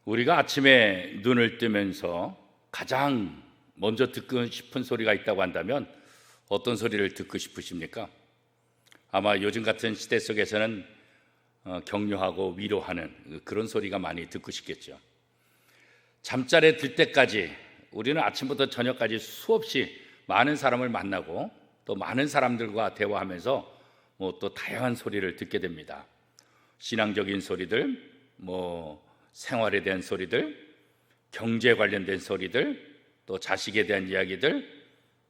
우리가 아침에 눈을 뜨면서 가장 먼저 듣고 싶은 소리가 있다고 한다면 어떤 소리를 듣고 싶으십니까? 아마 요즘 같은 시대 속에서는 격려하고 위로하는 그런 소리가 많이 듣고 싶겠죠. 잠자리에 들 때까지 우리는 아침부터 저녁까지 수없이 많은 사람을 만나고 또 많은 사람들과 대화하면서 또 다양한 소리를 듣게 됩니다. 신앙적인 소리들, 생활에 대한 소리들, 경제 관련된 소리들, 또 자식에 대한 이야기들,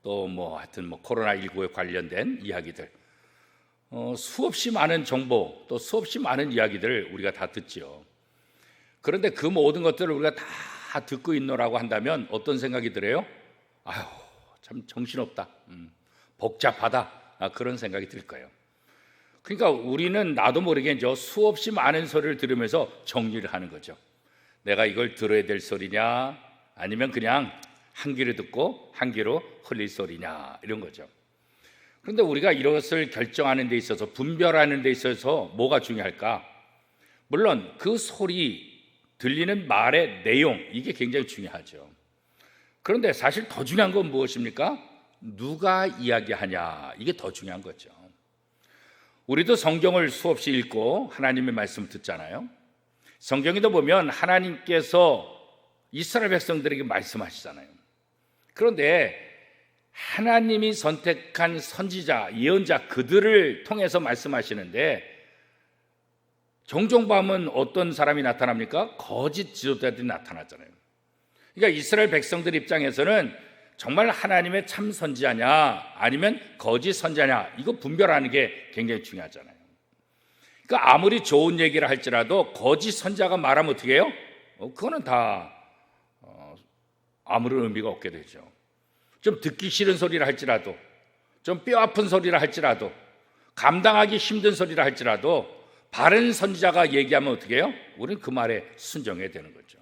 또 하여튼 코로나19에 관련된 이야기들, 수없이 많은 정보, 또 수없이 많은 이야기들을 우리가 다 듣죠. 그런데 그 모든 것들을 우리가 다 듣고 있노라고 한다면 어떤 생각이 들어요? 아유, 참 정신없다, 복잡하다, 그런 생각이 들 거예요. 그러니까 우리는 나도 모르게 이제 수없이 많은 소리를 들으면서 정리를 하는 거죠. 내가 이걸 들어야 될 소리냐, 아니면 그냥 한 귀로 듣고 한 귀로 흘릴 소리냐, 이런 거죠. 그런데 우리가 이것을 결정하는 데 있어서, 분별하는 데 있어서 뭐가 중요할까? 물론 그 소리, 들리는 말의 내용, 이게 굉장히 중요하죠. 그런데 사실 더 중요한 건 무엇입니까? 누가 이야기하냐, 이게 더 중요한 거죠. 우리도 성경을 수없이 읽고 하나님의 말씀을 듣잖아요. 성경에도 보면 하나님께서 이스라엘 백성들에게 말씀하시잖아요. 그런데 하나님이 선택한 선지자, 예언자, 그들을 통해서 말씀하시는데 종종 보면 어떤 사람이 나타납니까? 거짓 지도자들이 나타나잖아요. 그러니까 이스라엘 백성들 입장에서는 정말 하나님의 참 선지자냐 아니면 거짓 선지자냐, 이거 분별하는 게 굉장히 중요하잖아요. 그러니까 아무리 좋은 얘기를 할지라도 거짓 선지자가 말하면 어떻게 해요? 그거는 다 아무런 의미가 없게 되죠. 좀 듣기 싫은 소리를 할지라도, 좀 뼈 아픈 소리를 할지라도, 감당하기 힘든 소리를 할지라도 바른 선지자가 얘기하면 어떻게 해요? 우리는 그 말에 순종해야 되는 거죠.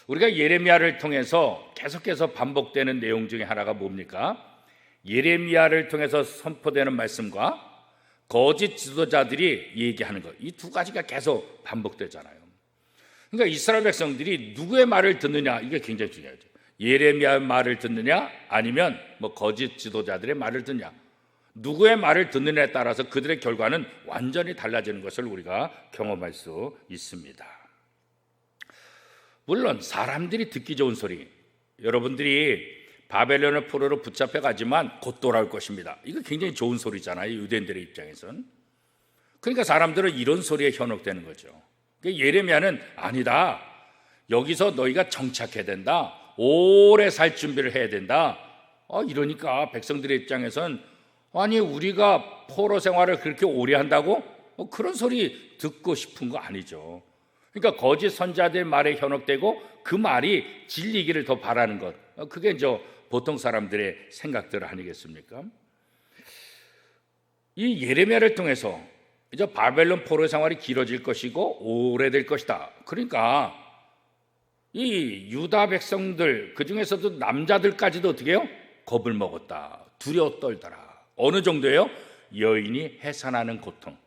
우리가 예레미야를 통해서 계속해서 반복되는 내용 중에 하나가 뭡니까? 예레미야를 통해서 선포되는 말씀과 거짓 지도자들이 얘기하는 것, 이 두 가지가 계속 반복되잖아요. 그러니까 이스라엘 백성들이 누구의 말을 듣느냐, 이게 굉장히 중요하죠. 예레미야의 말을 듣느냐 아니면 거짓 지도자들의 말을 듣느냐, 누구의 말을 듣느냐에 따라서 그들의 결과는 완전히 달라지는 것을 우리가 경험할 수 있습니다. 물론 사람들이 듣기 좋은 소리, 여러분들이 바벨론의 포로로 붙잡혀 가지만 곧 돌아올 것입니다, 이거 굉장히 좋은 소리잖아요, 유대인들의 입장에서는. 그러니까 사람들은 이런 소리에 현혹되는 거죠. 예레미야는 아니다, 여기서 너희가 정착해야 된다, 오래 살 준비를 해야 된다, 이러니까 백성들의 입장에서는 아니 우리가 포로 생활을 그렇게 오래 한다고? 그런 소리 듣고 싶은 거 아니죠. 그러니까 거짓 선지자들 말에 현혹되고 그 말이 진리기를 더 바라는 것, 그게 이제 보통 사람들의 생각들 아니겠습니까? 이 예레미야를 통해서 이제 바벨론 포로 생활이 길어질 것이고 오래될 것이다. 그러니까 이 유다 백성들, 그 중에서도 남자들까지도 어떻게 해요? 겁을 먹었다, 두려워 떨더라. 어느 정도예요? 여인이 해산하는 고통.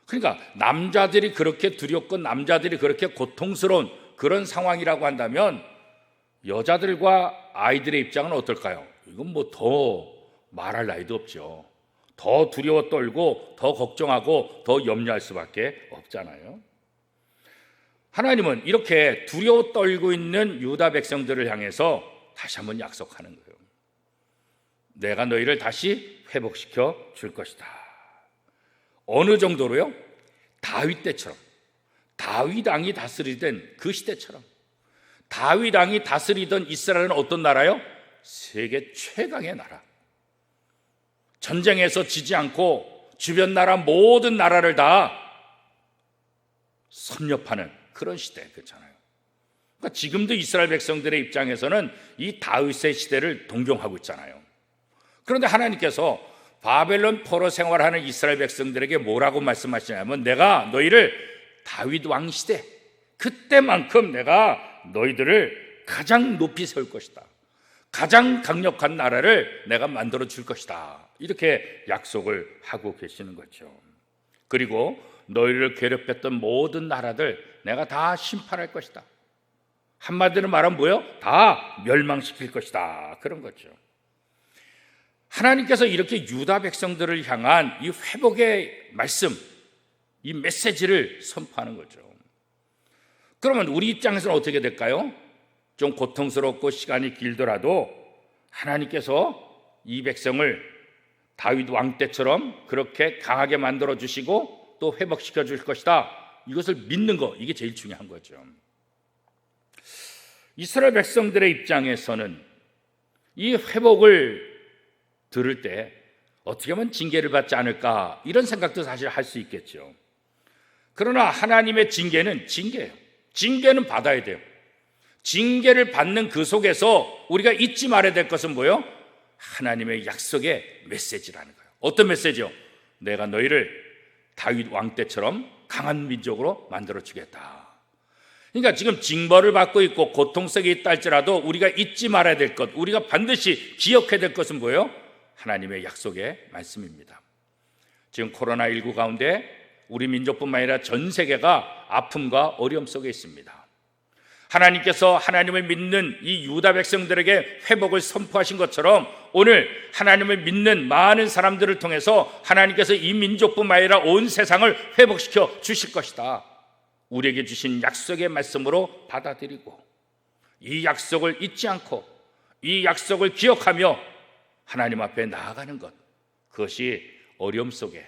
그러니까 남자들이 그렇게 두렵고 남자들이 그렇게 고통스러운 그런 상황이라고 한다면 여자들과 아이들의 입장은 어떨까요? 이건 더 말할 나위도 없죠. 더 두려워 떨고 더 걱정하고 더 염려할 수밖에 없잖아요. 하나님은 이렇게 두려워 떨고 있는 유다 백성들을 향해서 다시 한번 약속하는 거예요. 내가 너희를 다시 회복시켜 줄 것이다. 어느 정도로요? 다윗 때처럼, 다윗 왕이 다스리던 그 시대처럼. 다윗 왕이 다스리던 이스라엘은 어떤 나라요? 세계 최강의 나라. 전쟁에서 지지 않고 주변 나라 모든 나라를 다 섭렵하는 그런 시대, 그렇잖아요. 그러니까 지금도 이스라엘 백성들의 입장에서는 이 다윗의 시대를 동경하고 있잖아요. 그런데 하나님께서 바벨론 포로 생활하는 이스라엘 백성들에게 뭐라고 말씀하시냐면, 내가 너희를 다윗 왕 시대, 그때만큼 내가 너희들을 가장 높이 세울 것이다, 가장 강력한 나라를 내가 만들어 줄 것이다, 이렇게 약속을 하고 계시는 거죠. 그리고 너희를 괴롭혔던 모든 나라들 내가 다 심판할 것이다. 한마디로 말하면 뭐예요? 다 멸망시킬 것이다. 그런 거죠. 하나님께서 이렇게 유다 백성들을 향한 이 회복의 말씀, 이 메시지를 선포하는 거죠. 그러면 우리 입장에서는 어떻게 될까요? 좀 고통스럽고 시간이 길더라도 하나님께서 이 백성을 다윗 왕 때처럼 그렇게 강하게 만들어 주시고 또 회복시켜 줄 것이다. 이것을 믿는 거, 이게 제일 중요한 거죠. 이스라엘 백성들의 입장에서는 이 회복을 들을 때 어떻게 하면 징계를 받지 않을까, 이런 생각도 사실 할 수 있겠죠. 그러나 하나님의 징계는 징계예요. 징계는 받아야 돼요. 징계를 받는 그 속에서 우리가 잊지 말아야 될 것은 뭐예요? 하나님의 약속의 메시지라는 거예요. 어떤 메시지요? 내가 너희를 다윗 왕 때처럼 강한 민족으로 만들어 주겠다. 그러니까 지금 징벌을 받고 있고 고통 속에 있다 할지라도 우리가 잊지 말아야 될 것, 우리가 반드시 기억해야 될 것은 뭐예요? 하나님의 약속의 말씀입니다. 지금 코로나19 가운데 우리 민족뿐만 아니라 전 세계가 아픔과 어려움 속에 있습니다. 하나님께서 하나님을 믿는 이 유다 백성들에게 회복을 선포하신 것처럼 오늘 하나님을 믿는 많은 사람들을 통해서 하나님께서 이 민족뿐만 아니라 온 세상을 회복시켜 주실 것이다. 우리에게 주신 약속의 말씀으로 받아들이고 이 약속을 잊지 않고 이 약속을 기억하며 하나님 앞에 나아가는 것, 그것이 어려움 속에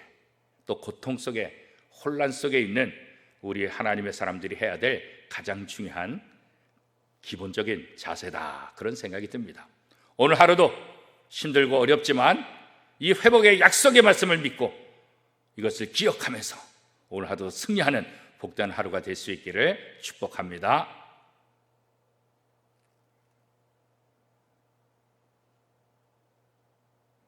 또 고통 속에 혼란 속에 있는 우리 하나님의 사람들이 해야 될 가장 중요한 기본적인 자세다, 그런 생각이 듭니다. 오늘 하루도 힘들고 어렵지만 이 회복의 약속의 말씀을 믿고 이것을 기억하면서 오늘 하루 승리하는 복된 하루가 될 수 있기를 축복합니다.